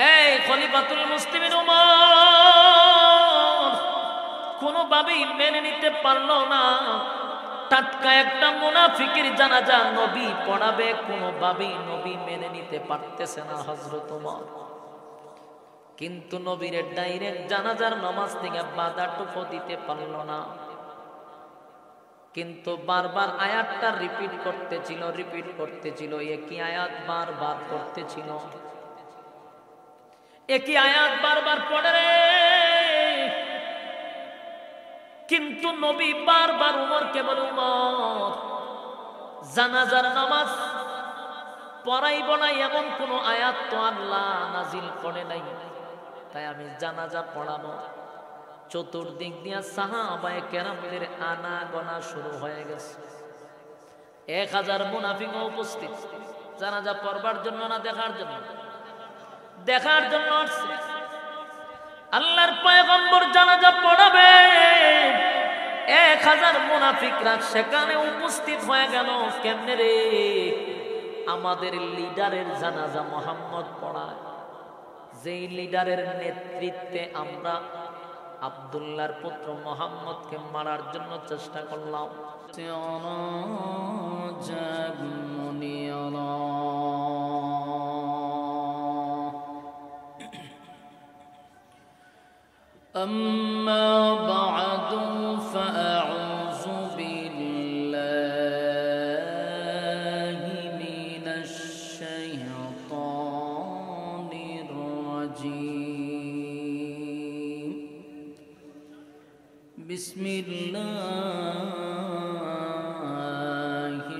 এই খলিফাতুল মুসলিমিন উমর কোনোভাবেই মেনে নিতে পারলো না টাটকা একটা মুনাফিকের জানাজা নবী পড়াবে, কোনোভাবেই নবী মেনে নিতে পারতেছে না হযরত ওমর। কিন্তু নবীর ডাইরেক্ট জানাজার নামাজ থেকে বাধাটুকু দিতে পারলো না। কিন্তু বারবার আয়াতটা রিপিট করতেছিল, একই আয়াত বারবার করতেছিল, একই আয়াত বারবার পড়ে রে। কিন্তু নবী বারবার উমরকে বলে, উমর জানাজার নামাজ পড়াইব না এমন কোন আয়াত তো আল্লাহ নাজিল করে নাই, তাই আমি জানাজা পড়াবো। চতুর্দিক দিয়া সাহাবায়ে কেরামদের আনাগোনা শুরু হয়ে গেছে। 1000 মুনাফিক উপস্থিত, জানাজা পড়বার জন্য না দেখার জন্য? দেখার জন্য আসছে। আল্লাহর পয়গম্বর জানাজা পড়াবে, 1000 মুনাফিকরা সেখানে উপস্থিত হয়ে গেল। কেমনে রে? আমাদের লিডারের জানাজা মুহাম্মদ পড়ায়, যেই লিডারের নেতৃত্বে আমরা আব্দুল্লাহর পুত্র মুহাম্মদকে মারার জন্য চেষ্টা করলাম। أما بعد فأعوذ بالله من الشيطان الرجيم. بسم الله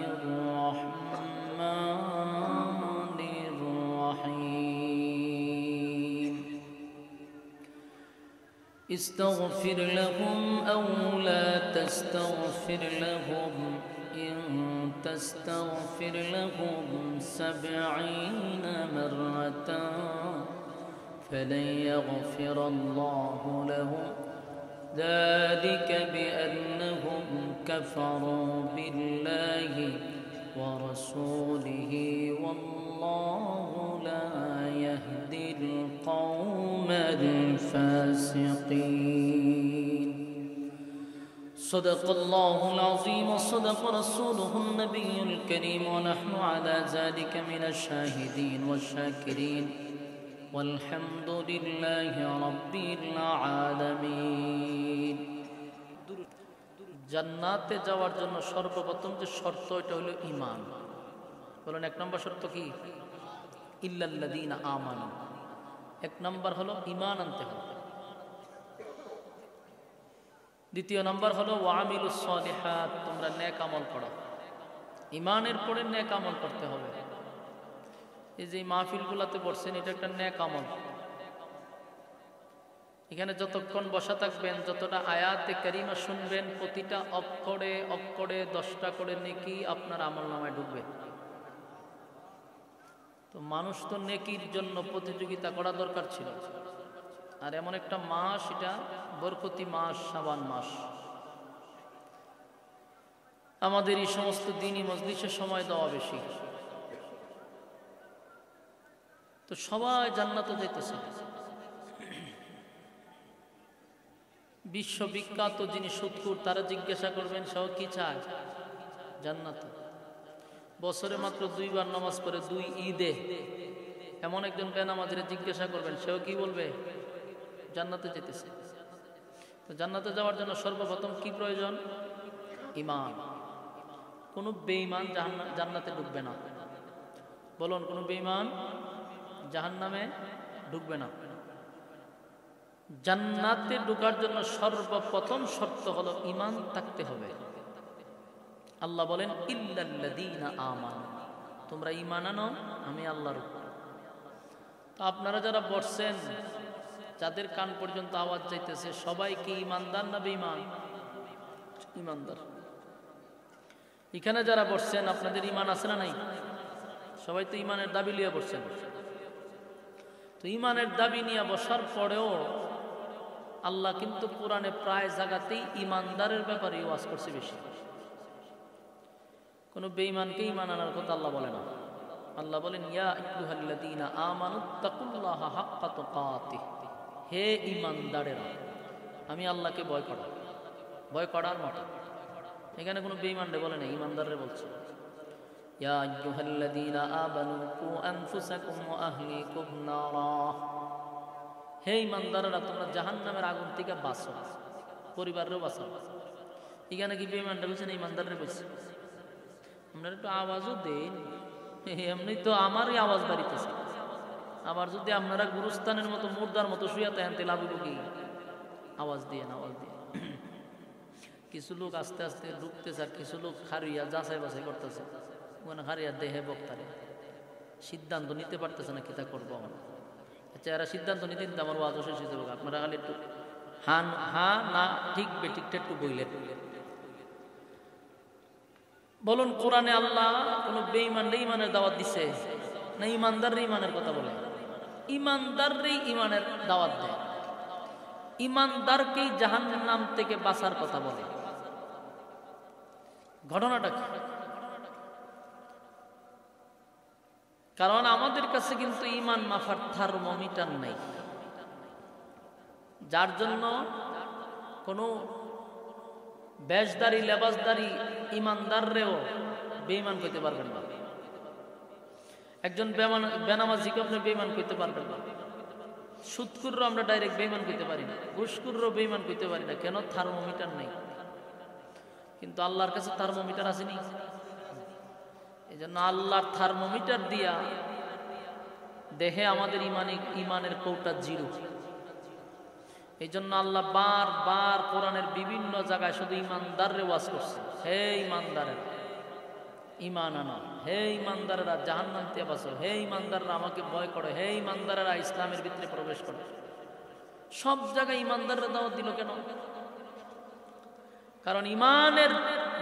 الرحمن الرحيم. استغفر لهم أو لا تستغفر لهم إن تستغفر لهم 70 مرة فلن يغفر الله لهم ذلك بأنهم كفروا بالله ورسوله والله لا يهدي القوم الفاسقين. صدق الله العظيم وصدق رسوله النبي الكريم ونحن على ذلك من الشاهدين والشاكرين والحمد لله رب العالمين. জান্নাতে যাওয়ার জন্য সর্বপ্রথম যে শর্ত এটা হলো ঈমান। বলেন 1 নম্বর শর্ত কি? ইল্লাল্লাযীনা আমানু। 1 নম্বর হলো ঈমান আনতে হবে। দ্বিতীয় নম্বর হলো ওয়ামিলুস সালিহাত, তোমরা নেক আমল করো। ঈমানের পরে নেক আমল করতে হবে। এই যে মাহফিলগুলোতে বসছেন, এটা একটা নেক আমল। এখানে যতক্ষণ বসা থাকবেন, যতটা আয়াতে কারিমা শুনবেন, প্রতিটা অক্ষরে অক্ষরে 10টা করে নেকি আপনার আমলনামায় ঢুকবে। তো মানুষ তো নেকির জন্য প্রতিযোগিতা করা দরকার ছিল। আর এমন একটা মাস, এটা বরকতি মাস, শাবান মাস। আমাদের এই সমস্ত দিনই মজলিসে সময় দেওয়া বেশি। তো সবাই জান্নাতে যাইতেছে। বিশ্ববিখ্যাত যিনি সুদকুর, তারা জিজ্ঞাসা করবেন সহ কি চায়? জান্নাত। বছরে মাত্র 2 বার নামাজ পড়ে, 2 ঈদে। এমন একজন বেনামাজিরে জিজ্ঞাসা করবেন, সেও কি বলবে? জান্নাতে যেতেছে। তো জান্নাতে যাওয়ার জন্য সর্বপ্রথম কি প্রয়োজন? ঈমান। কোনো বেঈমান জান্নাতে ঢুকবে না। বলুন, কোনো বেঈমান জাহান্নামে ঢুকবে না। জান্নাতে ঢোকার জন্য সর্বপ্রথম শর্ত হলো ঈমান থাকতে হবে। আল্লাহ বলেন ইল্লাল্লাযীনা আমানু, তোমরা ঈমান আনো আমি আল্লাহর উপর। তো আপনারা যারা বসছেন, যাদের কান পর্যন্ত আওয়াজ যাইতেছে, সবাই কি ঈমানদার না বেঈমান? ঈমানদার। এখানে যারা বসছেন, আপনাদের ঈমান আছে না নাই? সবাই তো ঈমানের দাবি নিয়ে বসছেন। তো ঈমানের দাবি নিয়ে বসার পরেও আল্লাহ কিন্তু কোরআনে প্রায় জায়গাতেই ঈমানদারের ব্যাপারে ওয়াজ করছে বেশি। কোনো বেঈমানকে ঈমান আনার কথা আল্লাহ বলে না। আল্লাহ বলেন ইয়া আইয়ুহাল্লাযীনা আমানুত্তাকুল্লাহা হাক্কা তুকাতিহ, হে ঈমানদারেরা আমি আল্লাহকে ভয় করো, ভয় করার মতো। এখানে কোনো বেঈমানরে বলে না, ঈমানদাররে বলছে। ইয়া আইয়ুহাল্লাযীনা আমানু কু আনফুসাকুম ওয়া আহলিকুম নারা, হে ঈমানদারেরা তোমরা জাহান্নামের আগুন থেকে বাঁচো, পরিবারেরও বাঁচাও। এখানে কি বেঈমানরে বলছে না ঈমানদাররে বলছে? আমরা একটু আওয়াজও দেন, এমনি তো আমারই আওয়াজ বাড়িতেছে। আবার যদি আপনারা গুরুস্থানের মতো মুর্দার মতো শুয়ে থাকেন তাহলে লাভ কি? আওয়াজ দিয়ে না, আওয়াজ দিয়ে। কিছু লোক আস্তে আস্তে ঢুকতেছে আর কিছু লোক হারিয়া যাচাই বাছাই করতেছে, ওখানে হারিয়া দেহে বক্তারে সিদ্ধান্ত নিতে পারতেছে না, কিতা করবো আমার। আচ্ছা এরা সিদ্ধান্ত নিতে নিতে আমার ওয়াজও শেষ হয়ে যাবে, আপনারা খালি একটু হা না ঠিক বেঠিকটা একটু বইলেন। বলুন কোরআনে আল্লাহ কোন বেঈমানরে ঈমানের দাওয়াত দিছে না ঈমানদাররে ঈমানের কথা বলে? ঈমানদাররে ঈমানের দাওয়াত দেয়, ঈমানদারকেই জাহান্নাম থেকে বাঁচার কথা বলে। ঘটনাটা কি? কারণ আমাদের কাছে কিন্তু ঈমান মাফার থার্মোমিটার নাই, যার জন্য কোনো বেশদারি লেবাসদারি ঈমানদাররেও বেঈমান কইতে পারবেন না। একজন বেনামাজিকে আপনি বেঈমান কইতে পারবেন না। সুদখুরও আমরা ডাইরেক্ট বেঈমান কইতে পারি না, ঘুষখুরও বেঈমান কইতে পারি না। কেন? থার্মোমিটার নেই। কিন্তু আল্লাহর কাছে থার্মোমিটার আসেনি। এই জন্য আল্লাহর থার্মোমিটার দিয়া দেহে আমাদের ঈমানের কৌটা জিরো। এই জন্য আল্লাহ বারবার কোরআনের বিভিন্ন জায়গায় শুধু ঈমানদাররে ওয়াজ করছে, হে ঈমানদারেরা ঈমান আনো, হে ঈমানদারেরা জাহান্নাম থেকে বাঁচো, হে ঈমানদাররা আমাকে ভয় করো, হে ঈমানদারেরা ইসলামের ভিতরে প্রবেশ করো। সব জায়গায় ঈমানদাররা দাওয়াত দিল কেন? কারণ ঈমানের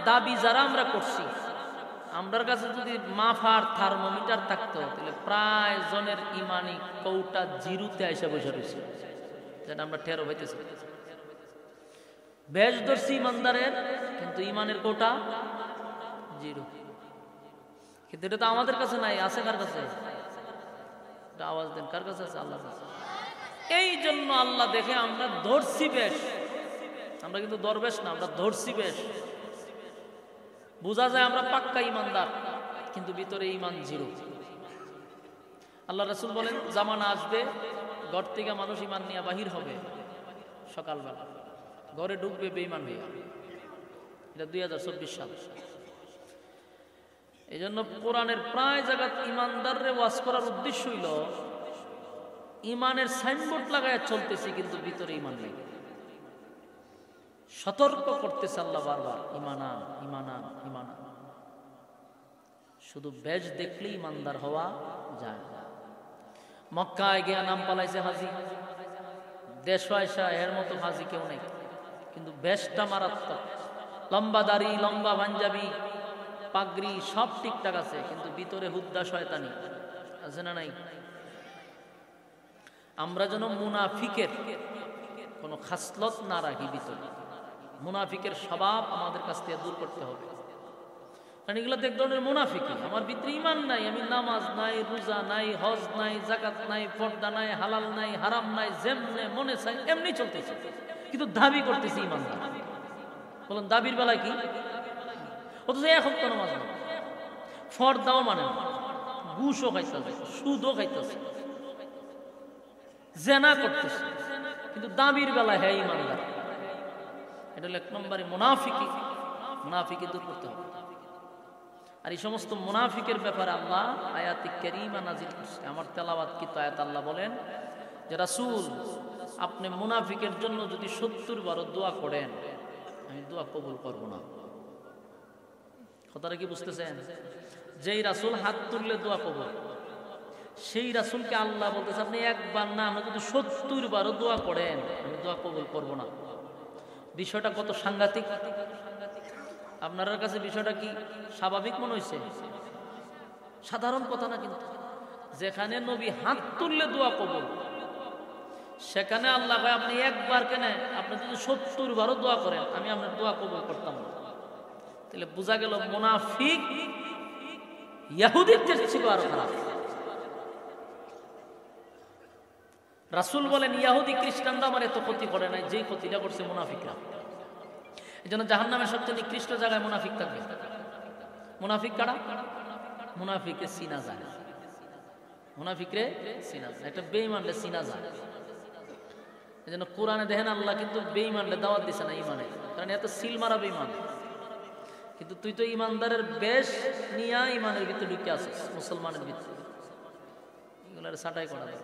দাবি যারা আমরা করছি, আমরার কাছে যদি মাফার থার্মোমিটার থাকতো তাহলে প্রায় জনের ঈমানি কৌটা জিরোতে এসে বসে রয়েছে, যেটা আমরা টেরও হইতেছি। বেশ ধরছি ঈমানদারের, কিন্তু ঈমানের কৌটা জিরো। কিন্তু এটা তো আমাদের কাছে নাই, আছে কার কাছে? আওয়াজ দেন, কার কাছে আছে? আল্লাহর কাছে। এই জন্য আল্লাহ দেখে আমরা ধরছি বেশ, আমরা কিন্তু দরবেশ না, আমরা ধরছি বেশ। বোঝা যায় আমরা পাক্কা ঈমানদার, কিন্তু ভিতরে ঈমান জিরো। আল্লাহ রাসূল বলেন জামানা আসবে ঘর থেকে মানুষ ঈমান নিয়ে বাহির হবে, সকালবেলা ঘরে ঢুকবে বেঈমান হইয়া। এটা 2024 সাল। এই জন্য কোরআনের প্রায় জায়গা ঈমানদাররে ওয়াজ করার উদ্দেশ্য হইল ঈমানের সাইনবোর্ড লাগায় চলতেছি, কিন্তু ভিতরে ঈমান নেই। সতর্ক করতেছে আল্লাহ বারবার, ঈমান আন, ঈমান আন, ঈমান আন। শুধু বেশ দেখলেই ঈমানদার হওয়া যায় না। মক্কায় গিয়া নাম পালাইছে হাজি, দেশ পয়সা এর মতো হাজি কেউ নেই, কিন্তু বেশটা মারাত্মক। লম্বা দাড়ি, লম্বা পাঞ্জাবি, পাগড়ি সব ঠিকঠাক আছে, কিন্তু ভিতরে হুদ্দা শয়তানি আছে না নাই? আমরা যেন মুনাফিকের কোন খাসলত না রাখি ভিতরে। মুনাফিকের স্বভাব আমাদের কাছ থেকে দূর করতে হবে। কারণ এগুলো তো এক ধরনের মুনাফিকি। আমার ভিতরে ঈমান নাই, আমি নামাজ নাই, রোজা নাই, হজ নাই, যাকাত নাই, পর্দা নাই, হালাল নাই, হারাম নাই, যেমনে মনে চাই এমনি চলতেছে, কিন্তু দাবি করতেছি ঈমানদার। বলেন দাবির বেলায় কি? অথচ এখন তো নামাজ নাই, ফর্দাও মানে না, ঘুষও খাইতেছে, সুদও খাইতেছে, জেনা করতেছে, কিন্তু দাবির বেলায় হ্যাঁ ঈমানদার। এটা হলো এক নম্বরে মুনাফিকি। মুনাফিকি দূর করতে হবে। আর এই সমস্ত মুনাফিকের ব্যাপারে আল্লাহ আয়াতে কারীমা নাযিল করছে। আমার তেলাওয়াত কি তো আয়াত আল্লাহ বলেন যে রাসূল আপনি মুনাফিকের জন্য যদি 70 বার দোয়া করেন আমি দোয়া কবুল করব না। কথাটা কি বুঝতেছেন? যেই রাসূল হাত তুললে দোয়া কবুল, সেই রাসূলকে আল্লাহ বলতেছে আপনি একবার না, আপনি যদি 70 বারও দোয়া করেন আমি দোয়া কবুল করব না। বিষয়টা কত সাংঘাতিক! আপনার কাছে বিষয়টা কি স্বাভাবিক মনে হয়েছে? সাধারণ কথা না, কিন্তু যেখানে নবী হাত তুললে দোয়া কবুল, সেখানে আল্লাহ ভাই আপনি একবার কেন, আপনি যদি 70 বারও দোয়া করেন আমি আপনার দোয়া কবুল করতাম না। তাহলে বোঝা গেল মুনাফিক ইহুদিদের ছিল আরো খারাপ। রাসূল বলেন ইহুদি খ্রিস্টানরা আমার এত ক্ষতি করে নাই যেই ক্ষতিটা করছে মুনাফিকরা। এই জন্য জাহান্নামের সবচেয়ে নিকৃষ্ট জায়গায় মুনাফিক থাকবে। মুনাফিক কারা? মুনাফিকে চিনা যায়, মুনাফিকরে চিনা যায়, একটা বেঈমানরে চিনা যায়। এই জন্য কোরআনে দেখেন আল্লাহ কিন্তু বেঈমানরে দাওয়াত দিছে না ইমানে, কারণ এত সিল মারা বেঈমান। কিন্তু তুই তো ইমানদারের বেশ নিয়া ইমানের ভিতরে ঢুকে আসিস, মুসলমানের ভিতরে, এগুলোর ছাঁটাই করা যায়।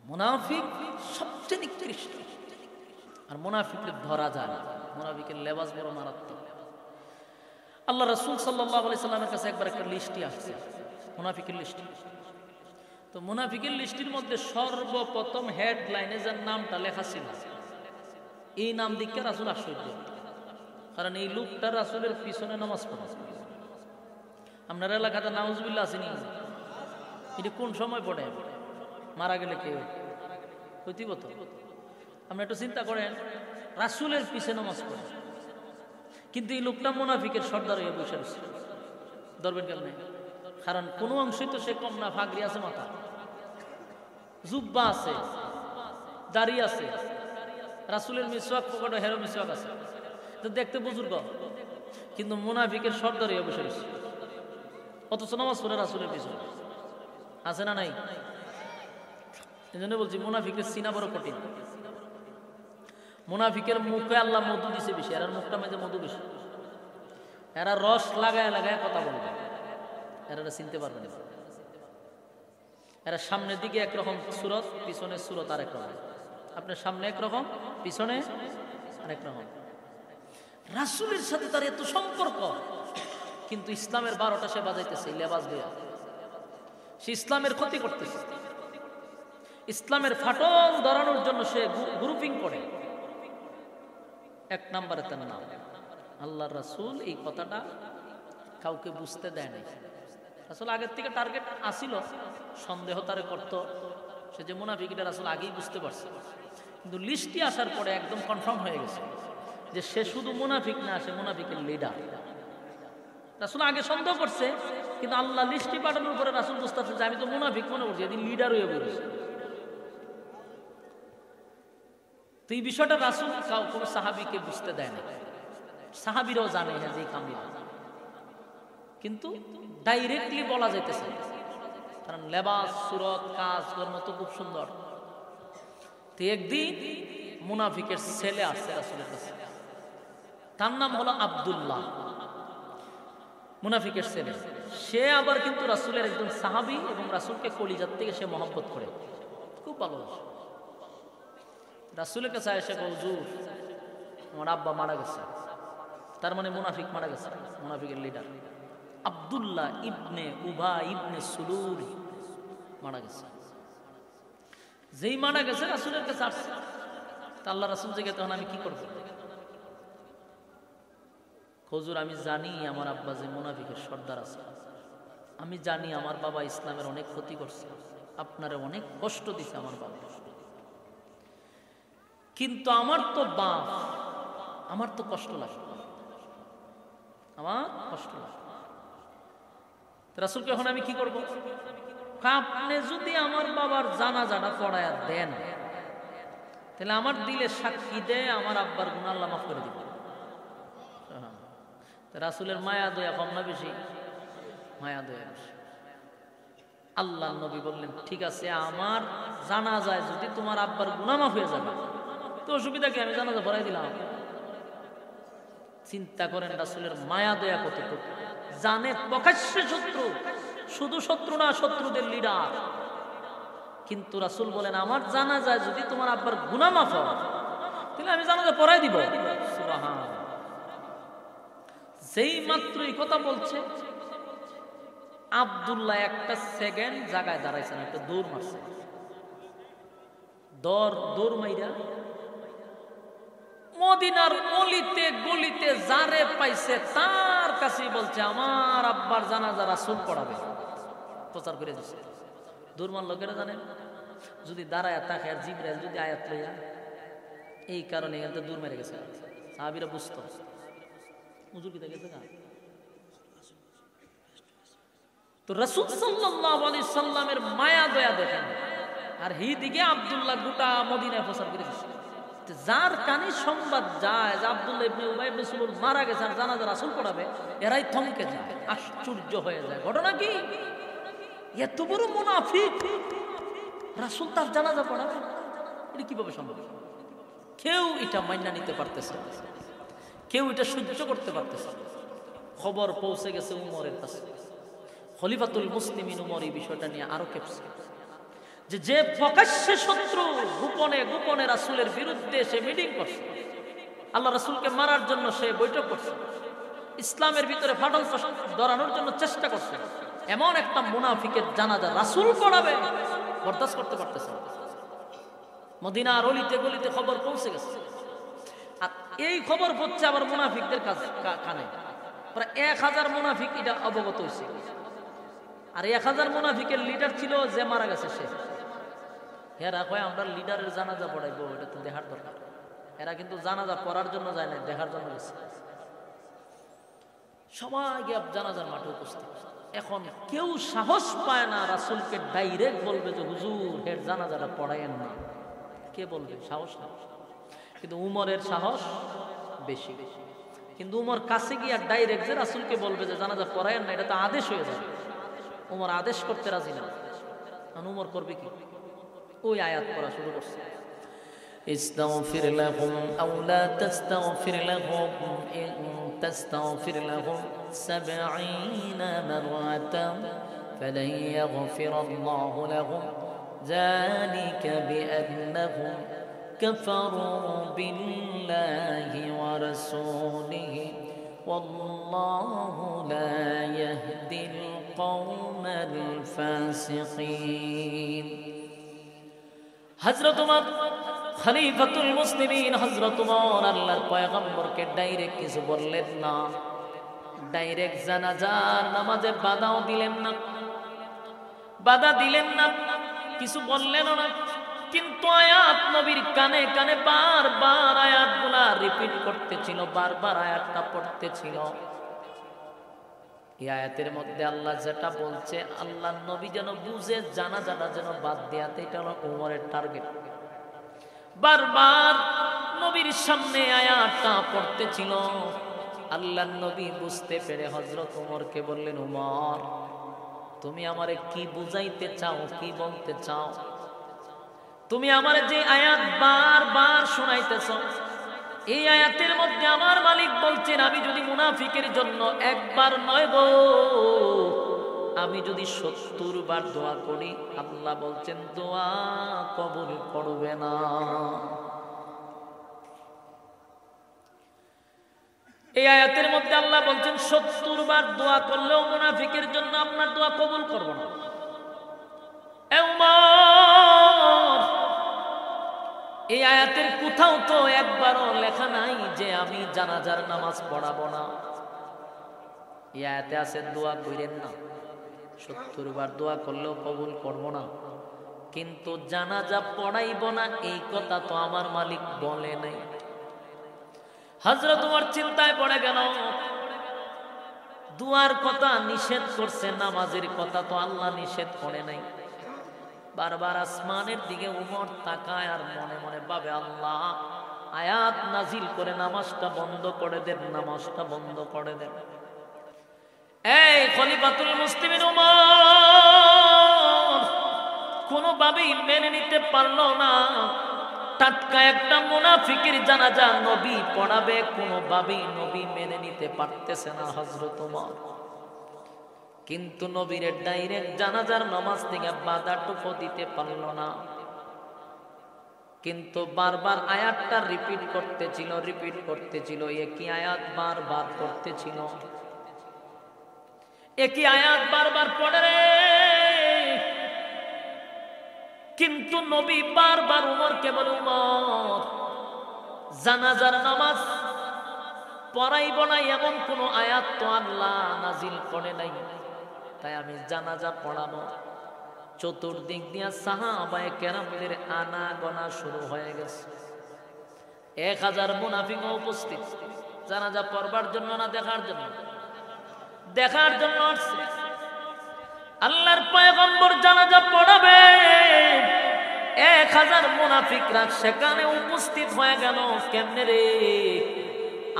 মুনাফিক সবচেয়ে নিকৃষ্ট, আর মুনাফিককে ধরা যায় না। মুনাফিকের লেবাস বড় মারাত্মক। আল্লাহ রাসূল সাল্লাল্লাহু আলাইহি সাল্লামের কাছে একবার একটা লিস্টই আসছে, মুনাফিকের লিস্ট। তো মুনাফিকের লিস্টের মধ্যে সর্বপ্রথম হেডলাইনে যার নামটা লেখা ছিল, এই নাম দিকে রাসূল আশ্চর্য, কারণ এই লোকটা রাসূলের পিছনে নামাজ পড়ে। আপনার এলাকাতে নাউজুবিল্লাহ আসেনি? এটা কোন সময় পড়ে? মারা গেলে কেউ হইতিব তো। আপনি একটু চিন্তা করেন, রাসূলের পিছনে নামাজ পড়ে, কিন্তু এই লোকটা মুনাফিকের সর্দার হয়ে বসে রয়েছে। ধরবেন কেন? কারণ কোন অংশই তো সে কম না, ফাগরি আছে, মাথা জুব্বা আছে, দাড়ি আছে, রাসূলের মিসওয়াক পকেটে হেরো মিসওয়াক আছে, তো দেখতে বুজুর্গ, কিন্তু মুনাফিকের সর্দার হয়ে বসে রয়েছে। অথচ নামাজ পড়ে রাসূলের পিছনে আছে না নাই? এই জন্য বলছি মুনাফিকের চিনা বড় কঠিন। মুনাফিকের মুখে আল্লাহ মধু দিছে বেশি, এর মুখটা মাঝে মধু বেশি। এরা রস লাগায় লাগায় কথা বলবে, এরা চিনতে পারবে না। এরা সামনের দিকে একরকম সুরত, পিছনে সুরত আরেক রকম। আপনার সামনে একরকম, পিছনে আরেক রকম। রাসূলের সাথে তার এত সম্পর্ক, কিন্তু ইসলামের 12টা সে বাজাইতেছে লেবাস দিয়া। সে ইসলামের ক্ষতি করতেছে, ইসলামের ফাটল ধরানোর জন্য সে গ্রুপিং করে। এক নম্বরে তার নাম আল্লাহর রাসূল। এই কথাটা কাউকে বুঝতে দেয় নাই। রাসূল আগের থেকে টার্গেট আসিল, সন্দেহ তারে করত, সে যে মুনাফিক এটা রাসূল আগেই বুঝতে পারছে। কিন্তু লিস্টটি আসার পরে একদম কনফার্ম হয়ে গেছে যে সে শুধু মুনাফিক না, সে মুনাফিকের লিডার। রাসূল আগে সন্দেহ করছে, কিন্তু আল্লাহ লিস্টটি পাঠানোর পরে রাসূল বুঝতে পারছে যে আমি তো মুনাফিক মনে করছি, এদিন লিডার হয়ে বলেছে। তো এই বিষয়টা রাসূল কোনো সাহাবীকে বুঝতে দেয় না। সাহাবীরাও জানে হ্যাঁ যে কামিল, কিন্তু ডাইরেক্টলি বলা যাইতেছে, কারণ লেবাস, সুরত, কাজ কর্ম তো খুব সুন্দর। তো একদিন মুনাফিকের ছেলে আসছে রাসূলের কাছে, তার নাম হলো আব্দুল্লাহ, মুনাফিকের ছেলে। সে আবার কিন্তু রাসূলের একজন সাহাবী এবং রাসূলকে কলিজাত থেকে সে মহব্বত করে, খুব ভালোবাসে। রাসূলের কাছে এসে বলে, হুজুর আমার আব্বা মারা গেছে। তার মানে মুনাফিক মারা গেছে, মুনাফিকের লিডার আব্দুল্লাহ ইবনে উবা ইবনে সুলুল মারা গেছে। যেই মারা গেছে রাসূলের কাছে আসছে, তা আল্লাহ রাসূল জিজ্ঞাসা তখন আমি কি করব? হুজুর আমি জানি আমার আব্বা যে মুনাফিকের সর্দার আছে, আমি জানি আমার বাবা ইসলামের অনেক ক্ষতি করছে, আপনারে অনেক কষ্ট দিছে আমার বাবা, কিন্তু আমার তো বাপ, আমার তো কষ্ট লাগে, আমার কষ্ট লাগে। রাসূলকে এখন আমি কি করব? আপনি যদি আমার বাবার জানাজাটা পড়ায়া দেন, তাহলে আমার দিলে সাক্ষী দেয় আমার আব্বার গুনাহ আল্লাহ মাফ করে দিবেন। রাসূলের মায়া দয়া কম না বেশি? মায়া দয়া বেশি। আল্লাহর নবী বললেন, ঠিক আছে, আমার জানাজায় যদি তোমার আব্বার গুনাহ মাফ হয়ে যাবে তো অসুবিধা কি, আমি জানাজা পড়াই দিলাম। চিন্তা করেন রাসূলের মায়া দয়া কতটুকু। জানে প্রকাশ্যে শত্রু, শুধু শত্রু না, শত্রুদের লিডার, কিন্তু রাসূল বলেন আমার জানাজায় যদি তোমার আব্বার গুনাহ মাফ হয় তাহলে আমি জানাজা পড়াই দিব। সুবহানাল্লাহ। যেই মাত্র এই কথা বলছে, আব্দুল্লাহ একটা সেকেন্ড জায়গায় দাঁড়াইছেন, একটা দৌড় মারছে। দৌড় মাইরা মদিনার অলিতে গলিতে যারে পাইছে তার কাছেই বলছে আমার আব্বার জানাজা রাসূল পড়াবে, প্রচার করে দিচ্ছে। দৌড় মারল কেন জানেন? যদি দাঁড়ায় তাকে আর জিবরাইল যদি আয়াত লইয়া, এই কারণে এখান থেকে দূর মেরে গেছে। সাহাবীরা বুঝতো হুজুর কি গেছে না, তো রাসূল সাল্লাল্লাহু আলাইহি সাল্লামের মায়া দয়া দেখেন, আর হি দিকে আব্দুল্লাহ গোটা মদিনায় প্রচার করে দিচ্ছে। যার কানে সংবাদ যায় যে আব্দুল্লাহ ইবনে উবাই ইবনে সুলুল মারা গেছে আর জানাজা রাসূল পড়াবে, এরাই থমকে যায়, আশ্চর্য হয়ে যায়। ঘটনা কি? এত বড় মুনাফিক রাসূল তার জানাজা পড়াবে, এটা কিভাবে সম্ভব? কেউ এটা মাইনা নিতে পারতেছে না, কেউ এটা সহ্য করতে পারতেছে না। খবর পৌঁছে গেছে উমরের কাছে। খলিফাতুল মুসলিমিন উমর এই বিষয়টা নিয়ে আরো কেঁপছে যে প্রকাশ্যে শত্রু গোপনে গোপনে রাসূলের বিরুদ্ধে সে মিটিং করছে, আল্লাহ রাসূলকে মারার জন্য সে বৈঠক করছে, ইসলামের ভিতরে ফাটল ধরানোর জন্য চেষ্টা করছে, এমন একটা মুনাফিকের জানাজা রাসূল পড়াবে, বরদাস্ত করতে পারতেছে না। মদিনার অলিতে গলিতে খবর পৌঁছে গেছে, আর এই খবর পড়ছে আবার মুনাফিকদের কানে। প্রায় 1000 মুনাফিক এটা অবগত হয়েছে, আর 1000 মুনাফিকের লিডার ছিল যে মারা গেছে সে। এরা কয় আমরা লিডারের জানাজা পড়াইবো, এটা তো দেখার দরকার। এরা কিন্তু জানাজা পড়ার জন্য যায় না, দেখার জন্য গেছে। সবাই গিয়ে জানাজার মাঠে উপস্থিত। এখন কেউ সাহস পায় না রাসূলকে ডাইরেক্ট বলবে যে হুজুর হের জানাজাটা পড়াইয়েন না, কে বলবে? সাহস না। কিন্তু উমরের সাহস বেশি। কিন্তু উমর কাছে গিয়ে ডাইরেক্ট যে রাসূলকে বলবে যে জানাজা পড়াইয়েন না, এটা তো আদেশ হয়ে যাবে। উমর আদেশ করতে রাজি না। উমর করবে কি? ওই আয়াত পড়া শুরু করছে, ইস্তাগফির লাহুম আও লা তাস্তাগফির লাহুম ইন তাস্তাগফির লাহুম 70 মাররাতান ফালান ইয়াগফিরাল্লাহু লাহুম যালিকা বিআন্নাহুম কাফারু বিল্লাহি ওয়া রাসূলিহি ওয়াল্লাহু লা ইয়াহদিল কওমাল ফাসিকিন। হযরত উমর খলিফাতুল মুসলিমিন, হযরত উমর আল্লাহর পয়গম্বরকে ডাইরেক্ট কিছু বললেন না, ডাইরেক্ট জানাজার নামাজে বাধাও দিলেন না, বাধা দিলেন না, কিছু বললেন না। কিন্তু আয়াত নবীর কানে কানে বারবার আয়াতগুলা রিপিট করতেছিল, বারবার আয়াতটা পড়তেছিল। এই আয়াতের মধ্যে আল্লাহ যেটা বলছে, আল্লাহ নবী যেন বুঝে জানাজাটা যেন বাদ দেয়াতে, এটা হলো উমরের টার্গেট। বারবার নবীর সামনে আয়াতটা পড়তেছিল। আল্লাহ নবী বুঝতে পেরে হযরত উমরকে বললেন, উমর তুমি আমারে কি বুঝাইতে চাও, কি বলতে চাও? তুমি আমারে যে আয়াত বারবার শোনাইতেছ, এই আয়াতের মধ্যে আমার মালিক বলছেন আমি যদি মুনাফিকের জন্য একবার নয় গো, আমি যদি 70 বার দোয়া করি, আল্লাহ বলছেন দোয়া কবুল করবে না। এই আয়াতের মধ্যে আল্লাহ বলছেন 70 বার দোয়া করলেও মুনাফিকের জন্য আপনার দোয়া কবুল করব না। এই আয়াতের কোথাও তো একবারও লেখা নাই যে আমি জানাজার নামাজ পড়াবো না। এই আয়াতে আছে দোয়া কইরেন না, 70 বার দোয়া করলেও কবুল করব না, কিন্তু জানাজা পড়াইব না এই কথা তো আমার মালিক বলে নাই। হযরত ওমর চিন্তায় পড়ে গেল, দুয়ার কথা নিষেধ করছে, নামাজের কথা তো আল্লাহ নিষেধ করে নাই। বারবার আসমানের দিকে উমর তাকায় আর মনে মনে ভাবে, আল্লাহ আয়াত নাজিল করে নামাজটা বন্ধ করে দেন, নামাজটা বন্ধ করে দেন। এই খলিফাতুল মুসলিমিন উমর কোনোভাবেই মেনে নিতে পারলো না টাটকা একটা মুনাফিকের জানাজা নবী পড়াবে, কোনোভাবেই নবী মেনে নিতে পারতেছে না হযরত উমর। কিন্তু নবীর ডাইরেক্ট জানাজার নামাজ থেকে বাধাটুকু দিতে পারল না। কিন্তু বারবার আয়াতটা রিপিট করতেছিল, একই আয়াত বারবার করতেছিল, একই আয়াত বারবার পড়ে রে। কিন্তু নবী বারবার উমরকে বলে, উমর জানাজার নামাজ পড়াইব না এমন কোন আয়াত তো আল্লাহ নাজিল করে নাই, তাই আমি জানাজা পড়াবো। চতুর্দিক দিয়া সাহাবায়ে কেরামদের আনাগোনা শুরু হয়ে গেছে। 1000 মুনাফিক উপস্থিত, জানাজা পড়বার জন্য না দেখার জন্য? দেখার জন্য আসছে। আল্লাহর পয়গম্বর জানাজা পড়াবে, 1000 মুনাফিকরা সেখানে উপস্থিত হয়ে গেল। কেমনে রে?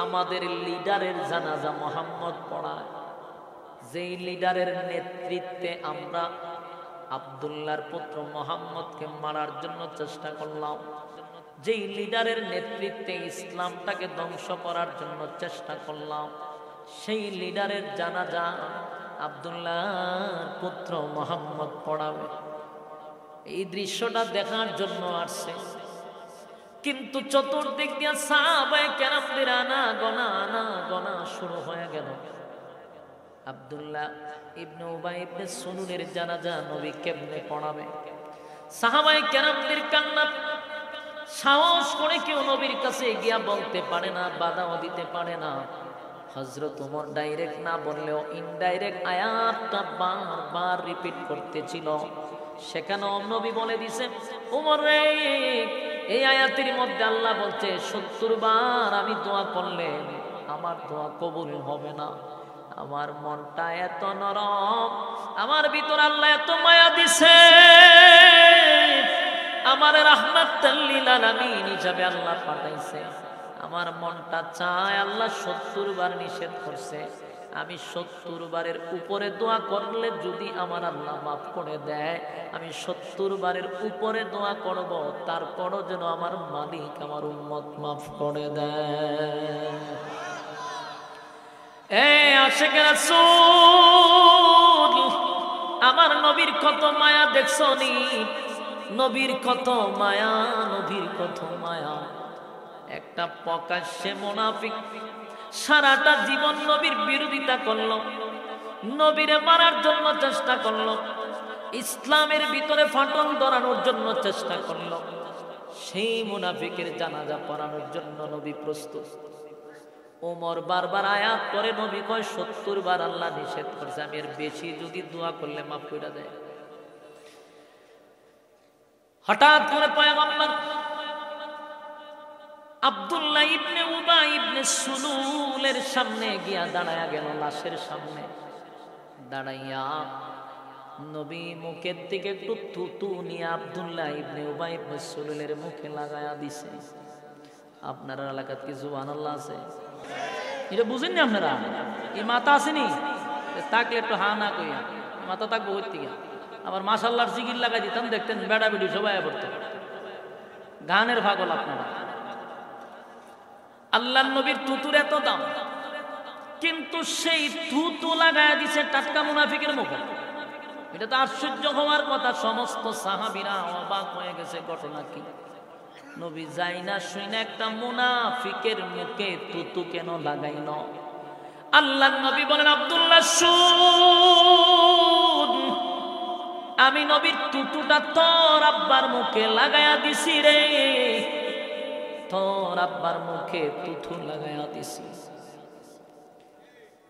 আমাদের লিডারের জানাজা মুহাম্মদ পড়ায়, যেই লিডারের নেতৃত্বে আমরা আব্দুল্লাহর পুত্র মুহাম্মদকে মারার জন্য চেষ্টা করলাম, যেই লিডারের নেতৃত্বে ইসলামটাকে ধ্বংস করার জন্য চেষ্টা করলাম, সেই লিডারের জানাজা আব্দুল্লাহর পুত্র মুহাম্মদ পড়াবে। এই দৃশ্যটা দেখার জন্য আসছে, কিন্তু চতুর্দিক দিয়ে সাহাবায়ে কেরামদের আনা গনা শুরু হয়ে গেল। আব্দুল্লাহ ইবনে উবাই ইবনে সুলুলের জানাজা নবী কেমনে পড়াবে? সাহাবায়ে কেরামদের কান্না, সাহস করে কেউ নবীর কাছে গিয়া বলতে পারে না, বাধাও দিতে পারে না। হযরত ওমর ডাইরেক্ট না বললেও ইনডাইরেক্ট আয়াতটা বারবার রিপিট করতেছিল। সেখানেও নবী বলে দিছে, ওমর রে, এই আয়াতের মধ্যে আল্লাহ বলছে 70 বার আমি দোয়া করলে আমার দোয়া কবুল হবে না। আমার মনটা এত নরম, আমার ভিতর আল্লাহ এত মায়া দিছে, আমার রাহমাতাল লিল আলামিন হিসাবে আল্লাহ পাঠাইছে। আমার মনটা চায়, আল্লাহ 70 বার নিষেধ করছে, আমি 70 বারের উপরে দোয়া করলে যদি আমার আল্লাহ মাফ করে দেয়, আমি 70 বারের উপরে দোয়া করব, তারপরও যেন আমার মালিক আমার উম্মত মাফ করে দেয়। আশিক রাসূল, আমার নবীর কত মায়া দেখছো নি? নবীর কত মায়া, নবীর কত মায়া। একটা প্রকাশ্যে মুনাফিক সারাটা জীবন নবীর বিরোধিতা করলো, নবীরে মারার জন্য চেষ্টা করলো, ইসলামের ভিতরে ফাটল ধরানোর জন্য চেষ্টা করলো। সেই মুনাফিকের জানাজা পড়ানোর জন্য নবী প্রস্তুত। ওমর বারবার আয়াত করে নবী কয় 70 বার আল্লাহ নিষেধ করছে, আমি এর বেশি যদি দোয়া করলে মাফ করে দেয়। হঠাৎ করে পয়গম্বর আব্দুল্লাহ ইবনে উবাই ইবনে সুলুলের সামনে গিয়া দাঁড়ায়া গেল, লাশের সামনে দাঁড়াইয়া নবী মুখের দিকে একটু থুতু নিয়ে আব্দুল্লাহ ইবনে উবাই ইবনে সুলুলের মুখে লাগায়া দিছে। আপনার এলাকাত কি সুবহানাল্লাহ আছে? এটা বুঝেননি আপনারা? এই মাথা আসেনি থাকলে একটু হা না কইয়া, মাথা থাকবো ওই থেকে। আবার মাশাআল্লাহর জিকির লাগাই দিতাম, দেখতেন বেড়া বেড়ি সবাই পড়তো। গানের পাগল আপনারা। আল্লাহর নবীর থুতুর এত দাম, কিন্তু সেই থুতু লাগায় দিছে টাটকা মুনাফিকের মুখে। এটা তো আশ্চর্য হওয়ার কথা। সমস্ত সাহাবীরা অবাক হয়ে গেছে, ঘটনা কি? নবী যাই না শুই না একটা মুনাফিকের মুখে থুতু কেন লাগাইল? আল্লাহর নবী বলেন, আব্দুল্লাহ শুন, আমি নবীর থুতুটা তোর আব্বার মুখে লাগায়া দিছি রে, তোর আব্বার মুখে থুতু লাগায়া দিছি,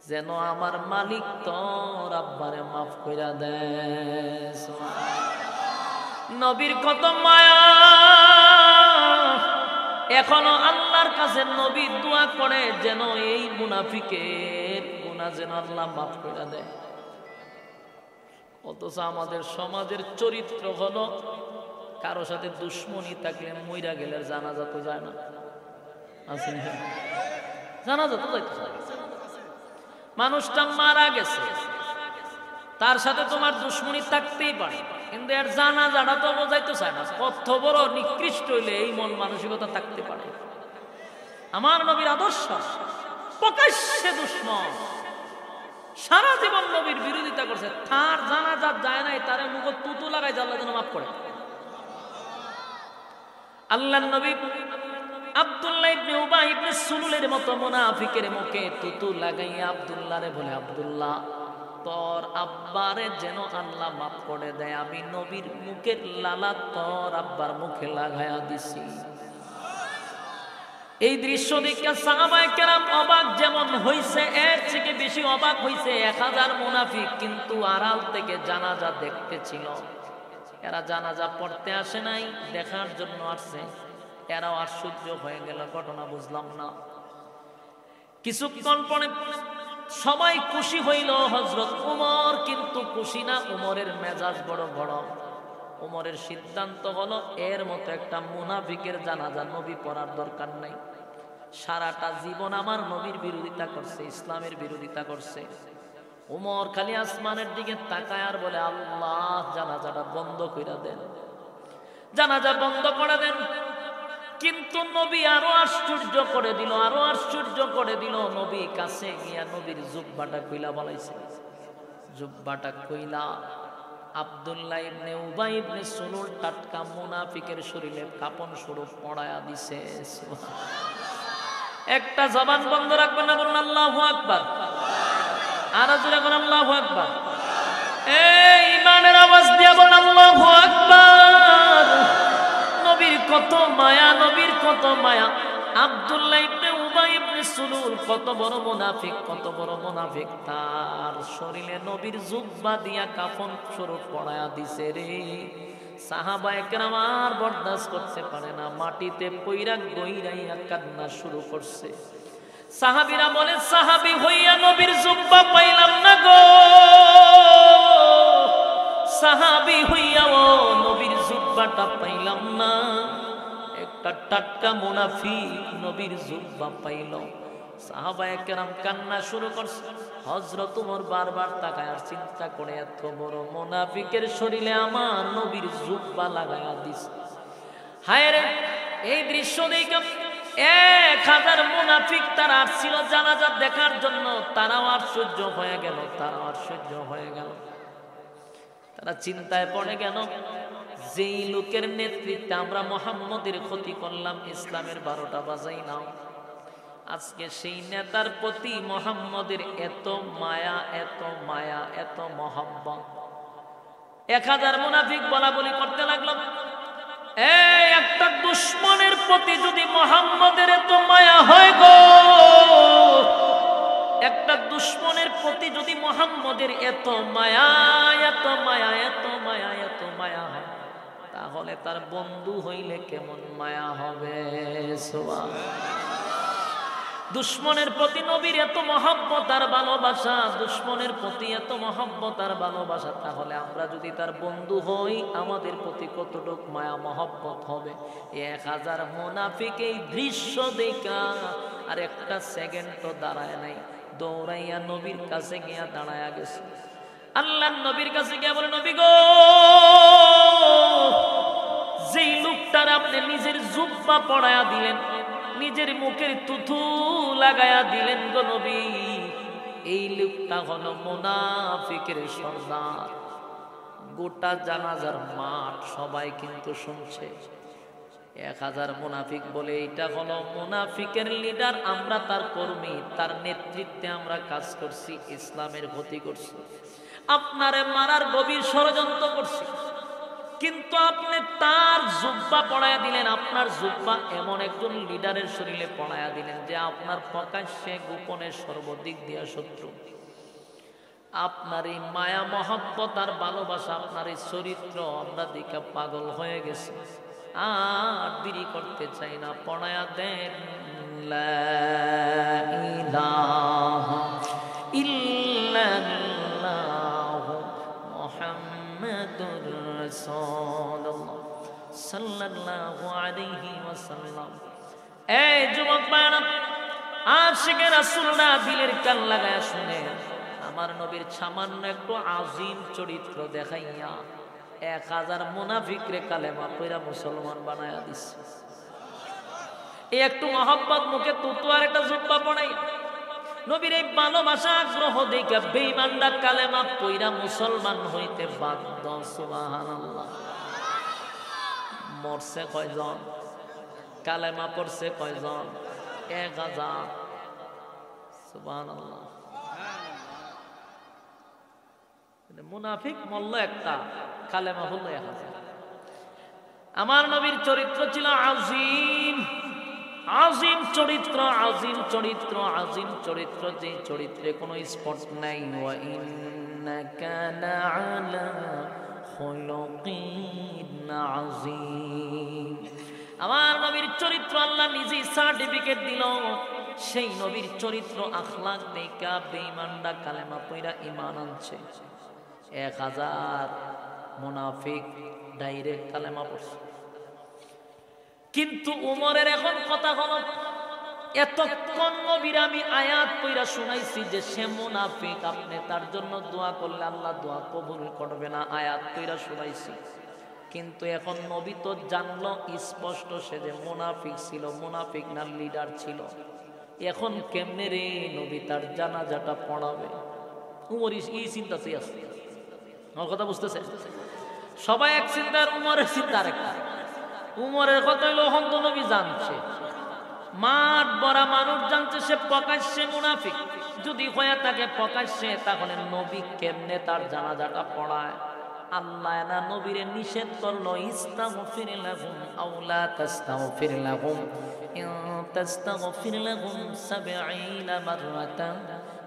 যেন আমার মালিক তোর আব্বারে মাফ কইরা দেয়। নবীর কত মায়া! এখনো আল্লাহর কাছে নবী দোয়া করে যেন এই মুনাফিকের গুনাহ যেন আল্লাহ মাফ কইরা দেয়। অথচ আমাদের সমাজের চরিত্র হলো, কারো সাথে দুশ্মনী থাকলে মইরা গেলে জানাজা তো যায় না, আছে না? জানাজা তো যাইতে চায়। মানুষটা মারা গেছে, তার সাথে তোমার দুশ্মনী থাকতেই পারে, কিন্তু এর জানাজাটা তো বোঝাইতে চায় না। কত বড় নিকৃষ্ট হইলে এই মন মানসিকতা থাকতে পারে? আমার নবীর আদর্শ প্রকাশ্যে দুশ্মন, সারা জীবন নবীর বিরোধিতা করছে, তার জানাজা যায় নাই, তার মুখ তুতু লাগাই আল্লাহ যেন মাফ করে। আল্লাহর নবী আব্দুল্লাহ ইবনে উবাই ইবনে সুলুলের মতো মুনাফিকের মুখে তুতু লাগাইয়া আব্দুল্লাহরে বলে, আব্দুল্লাহ, তোর আব্বারে যেন আল্লাহ মাফ করে দেয়, আমি নবীর মুখের লালা তোর আব্বার মুখে লাগাইয়া দিছি। এই দৃশ্য দেখে সাহাবায়ে কেরাম অবাক যেমন হইছে, এর থেকে বেশি অবাক হইছে 1000 মুনাফিক, কিন্তু আড়াল থেকে জানাজা দেখতেছিল। এরা জানাজা পড়তে আসে নাই, দেখার জন্য আসছে। এরাও আশ্চর্য হয়ে গেল, ঘটনা বুঝলাম না। কিছুক্ষণ পরে সবাই খুশি হইল, হযরত উমর কিন্তু খুশি না। উমরের মেজাজ বড় বড়। উমরের সিদ্ধান্ত হলো এর মতো একটা মুনাফিকের জানাজা নবী পড়ার দরকার নাই। সারাটা জীবন আমার নবীর বিরোধিতা করছে, ইসলামের বিরোধিতা করছে। উমর খালি আসমানের দিকে তাকায় আর বলে, আল্লাহ জানাজাটা বন্ধ কইরা দেন, জানাজা বন্ধ করে দেন। কিন্তু নবী আরো আশ্চর্য করে দিল, আরো আশ্চর্য করে দিল। নবী কাছে গিয়া নবীর জুব্বাটা কইলা বলাইছে। জুব্বাটা কইলা আব্দুল্লাহ ইবনে উবাই ইবনে সুলুল টাটকা মুনাফিকের শরীরে কাপন স্বরূপ পড়ায়া দিছে। একটা জবান বন্ধ রাখবেন না, বলুন আল্লাহু আকবার। আর জোরে বলুন আল্লাহু আকবার। এই ইমানের আওয়াজ দিয়া বলুন আল্লাহু আকবার। নবীর কত মায়া, নবীর কত মায়া। আব্দুল্লাহ ইবনে উবাই ইবনে সুলুল কত বড় মুনাফিক, কত বড় মুনাফিক। তার শরীরে নবীর জুব্বা দিয়া কাফন স্বরূপ পড়ায়া দিছে রে। সাহাবায়ে কেরাম আর বরদাস্ত করতে পারে না, মাটিতে পইরা গইরাইয়া কান্না শুরু করছে। সাহাবীরা বলে, সাহাবী হইয়া নবীর জুব্বা পাইলাম না গো, সাহাবী হইয়াও নবীর জুব্বাটা পাইলাম না। একটা টাটকা মুনাফিক নবীর জুব্বা পাইল। সাহাবায়ে কেরাম কান্না শুরু করছে। হযরত ওমর বারবার তাকায় আর চিন্তা করে, এত বড় মুনাফিকের শরীরে আমার নবীর জুব্বা লাগায়া দিছে। হায় রে, এই দৃশ্য দেখে 1000 মুনাফিক তারা আসছিল জানাজা দেখার জন্য। তারাও আশ্চর্য হয়ে গেল, তারাও আশ্চর্য হয়ে গেল। তারা চিন্তায় পড়ে গেল, যেই লোকের নেতৃত্বে আমরা মুহাম্মদের ক্ষতি করলাম, ইসলামের 12টা বাজাই নাও, আজকে সেই নেতার প্রতি মুহাম্মদের এত মায়া, এত মায়া, এত মহব্বত। 1000 মুনাফিক বলা বলি করতে লাগলো, এই একটা দুশমনের প্রতি যদি মুহাম্মদের এত মায়া হয় গো, একটা দুশমনের প্রতি যদি মুহাম্মদের এত মায়া, এত মায়া, এত মায়া, এত মায়া হয়, তাহলে তার বন্ধু হইলে কেমন মায়া হবে। সুবহানাল্লাহ। দুশমনের প্রতি নবীর এত মহব্বত আর ভালোবাসা, দুশমনের প্রতি এত মহব্বত আর ভালোবাসা, তাহলে আমরা যদি তার বন্ধু হই আমাদের প্রতি কতটুকু মায়া মহব্বত হবে। 1000 মুনাফিক এই দৃশ্য দেখা আর একটা সেকেন্ডও দাঁড়ায় নাই, দৌড়াইয়া নবীর কাছে গিয়া দাঁড়ায়া গেছে। আল্লাহর নবীর কাছে গিয়া বলে, নবী গো, যেই লোকটার আপনি নিজের জুব্বা পড়ায়া দিলেন, নিজের মুখের তুথু লাগায়া দিলেন গো নবী, এই লোকটা হলো মুনাফিকের সর্দার। গোটা জানাজার মাঠ সবাই কিন্তু শুনছে। 1000 মুনাফিক বলে, এইটা হলো মুনাফিকের লিডার, আমরা তার কর্মী, তার নেতৃত্বে আমরা কাজ করছি, ইসলামের ক্ষতি করছি, আপনারে মারার গভীর ষড়যন্ত্র করছি, কিন্তু আপনি তার জুব্বা পড়ায়া দিলেন। আপনার জুব্বা এমন একজন লিডারের শরীরে পড়ায়া দিলেন যে আপনার প্রকাশ্যে গোপনে সর্বদিক দিয়া শত্রু। আপনার এই মায়া মহব্বত আর ভালোবাসা, আপনার এই চরিত্র আমরা দেখে পাগল হয়ে গেছি, আর দেরি করতে চাই না, পড়ায়া দেন লা ইলাহা ইল্লাল্লাহু মুহাম্মাদুর রাসূলুল্লাহ সাল্লাল্লাহু আলাইহি ওয়াসাল্লাম। এই যুবক ভাইরা, আশিকে রাসূলরা দিলের কান লাগায়া শুনে, আমার নবীর সামান্য একটু আজিম চরিত্র দেখাইয়া 1000 মুনাফিকরে কালেমা পড়া মুসলমান বানায়া দিছে। এই একটু মহব্বত মুখে তুতু আর একটা জুব্বা পড়াই, নবীর এই ভালোবাসা আগ্রহ দেখে বেঈমানরা কালেমা পড়া মুসলমান হইতে বাধ্য। সুবহানাল্লাহ। মরছে কয়জন? কালেমা পড়ছে কয়জন? 1000। সুবহানাল্লাহ। মুনাফিক মল্ল একটা, কালেমা হলো 1000। আমার নবীর চরিত্র ছিল আজিম, আজিম চরিত্র, আজিম চরিত্র, আজিম চরিত্র, যে চরিত্রে কোনো স্পট নাই। ওয়া ইন্নাকা লাআলা খুলুকিন আযীম। আমার নবীর চরিত্র আল্লাহ নিজেই সার্টিফিকেট দিল, সেই নবীর চরিত্র আখলাক দেখা বেঈমানরা কালেমা পয়রা ঈমান আনছে। 1000 মুনাফিক ডাইরেক্ট কালেমা পড়ছে। কিন্তু উমরের এখন কথা হলো, এতক্ষণ নবীর আমি আয়াত পয়রা শুনাইছি যে সে মুনাফিক, আপনি তার জন্য দোয়া করলে আল্লাহ দোয়া কবুল করবে না, আয়াত পয়রা শুনাইছি। কিন্তু এখন নবী তো জানলো স্পষ্ট সে যে মুনাফিক ছিল, মুনাফিক না লিডার ছিল। এখন কেমনে রে নবী তার জানাজাটা পড়াবে? উমর এই চিন্তাতেই আছে। আমার কথা বুঝতেছে? সবাই এক চিন্তার, উমরের চিন্তা আরেকটা। উমরের কথা হইলো এখন তো নবী জানছে, মাঠ ভরা মানুষ জানছে সে প্রকাশ্যে মুনাফিক। যদি হয়ে থাকে প্রকাশ্যে, তাহলে নবী কেমনে তার জানাজাটা পড়ায়? আল্লাহ না নবীরে নিষেধ করলো, ইস্তাগফির লাহুম আও লা তাস্তাগফির লাহুম ইন তাস্তাগফির লাহুম ৭০ মাররাতান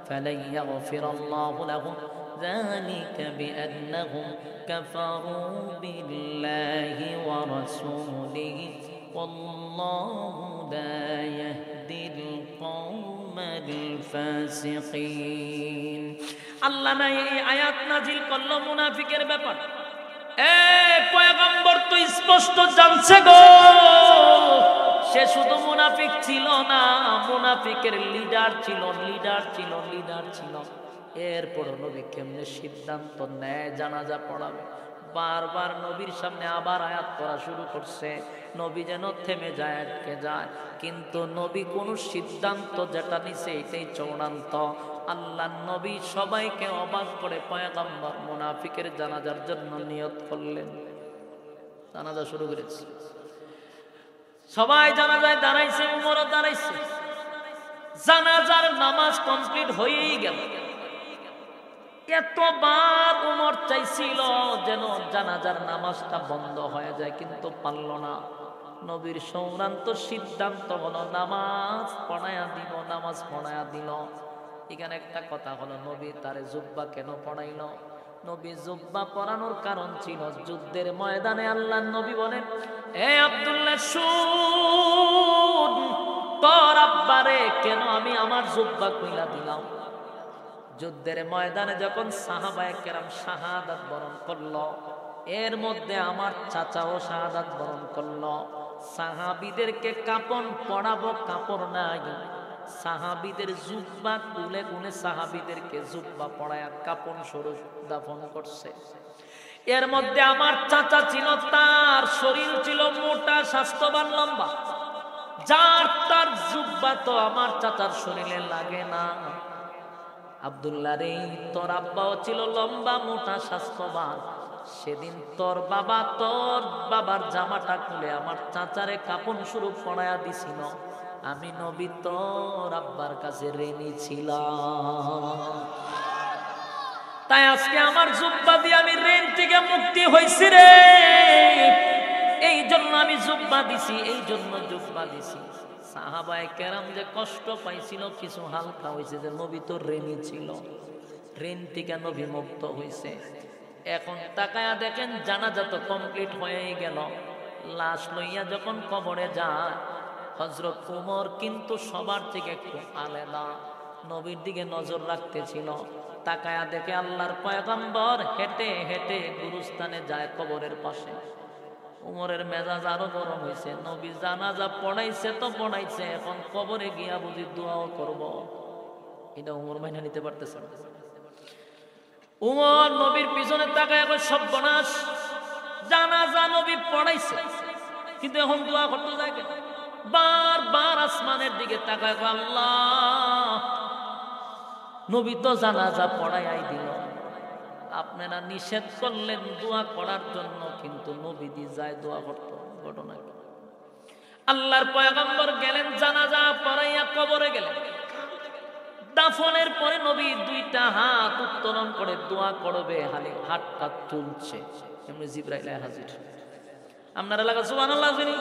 ফালান ইয়াগফিরাল্লাহু লাহুম যালিকা বিআন্নাহুম কাফারু বিল্লাহি ওয়া রাসূলিহি ওয়াল্লাহু লা ইয়াহদিল কওমাল ফাসিকিন। আল্লাহ না এই আয়াত নাজিল করলো মুনাফিকের ব্যাপার। পয়গম্বর তো স্পষ্ট জানছে গো, সে শুধু মুনাফিক ছিল না, মুনাফিকের লিডার ছিল, লিডার ছিল, লিডার ছিল। এরপর নবী কেমনে সিদ্ধান্ত নেয় জানাজা পড়াবে? বারবার নবীর সামনে আবার আয়াত পড়া শুরু করছে, নবী যেন থেমে যায়, আটকে যায়। কিন্তু নবী কোন সিদ্ধান্ত যেটা নিছে এটাই চূড়ান্ত। আল্লাহ নবী সবাইকে অবাক করে পয়গম্বর মুনাফিকের জানাজার জন্য নিয়ত করলেন। জানাজা শুরু করেছে, সবাই জানাজায় দাঁড়াইছে, উমরও দাঁড়াইছে। জানাজার নামাজ কমপ্লিট হয়েই গেল। এতবার উমর চাইছিল যেন জানাজার নামাজটা বন্ধ হয়ে যায়, কিন্তু পারল না। নবীর চূড়ান্ত সিদ্ধান্ত হলো নামাজ পড়ায়া দিব, নামাজ পড়ায়া দিল। এখানে একটা কথা হলো, নবী তারে জুব্বা কেন পড়াইল? নবী জুব্বা পরানোর কারণ ছিল যুদ্ধের ময়দানে আল্লাহ নবী বলেন, এ আব্দুল্লাহ শুন, তোর আব্বারে কেন আমি আমার জুব্বা কইলা দিলাম। যুদ্ধের ময়দানে যখন সাহাবায়ে কেরাম শাহাদাত বরণ করলো, এর মধ্যে আমার চাচাও শাহাদাত বরণ করলো। সাহাবীদেরকে কাপন পরাবো, কাপড় নাই। সাহাবীদের জুব্বা তুলে গুনে সাহাবীদেরকে জুব্বা পরায়া কাপন স্বরূপ দাফন করছে। এর মধ্যে আমার চাচা ছিল, তার শরীর ছিল মোটা, স্বাস্থ্যবান, লম্বা, যার তার জুব্বা তো আমার চাচার শরীরে লাগে না। আব্দুল্লাহ রে, তোর আব্বাও ছিল লম্বা, মোটা, স্বাস্থ্যবান। সেদিন তোর বাবার জামাটা খুলে আমার চাচারে কাপন স্বরূপ পরায়া দিছিল। আমি নবী তোর আব্বার কাছে ঋণী ছিলাম, তাই আজকে আমার জুব্বা দিয়ে আমি ঋণ থেকে মুক্তি হয়েছি রে। এই জন্য আমি জুব্বা দিছি, এই জন্য জুব্বা দিছি। সাহাবায়ে কেরাম যে কষ্ট পাইছিল কিছু হালকা হয়েছে, যে নবী তো ঋণী ছিল, ঋণ থেকে নবী মুক্ত হয়েছে। এখন তাকায়া দেখেন জানাজা তো কমপ্লিট হয়েই গেল। লাশ লইয়া যখন কবরে যায়, হযরত ওমর কিন্তু সবার থেকে একটু আলাদা, নবীর দিকে নজর রাখতেছিল। তাকায়া দেখে আল্লাহর পয়গম্বর হেঁটে হেঁটে গুরুস্থানে যায় কবরের পাশে। উমরের মেজাজ আরো গরম হয়েছে, নবী জানাজা পড়াইছে তো পড়াইছে, এখন কবরে গিয়া বুঝি দোয়াও করব, এটা উমর মাইনা নিতে পারতেছে না। উমর নবীর পিছনে তাকায় এখন সর্বনাশ, জানাজা নবী পড়াইছে কিন্তু এখন দোয়া করতে যায় কেন? বারবার আসমানের দিকে তাকায়, আল্লাহ নবী তো জানাজা পড়াই দিল, আপনারা নিষেধ করলেন দোয়া করার জন্য, কিন্তু নবী দি যায় দোয়া করত। ঘটনা কি? আল্লাহর পয়গম্বর গেলেন জানাজা পড়াইয়া কবরে গেলেন। দাফনের পরে নবী দুইটা হাত উত্তোলন করে দোয়া করবে, হাতটা তুলছে, এমনি জিবরাইল হাজির। আপনার এলাকা সুবহানাল্লাহ জানি,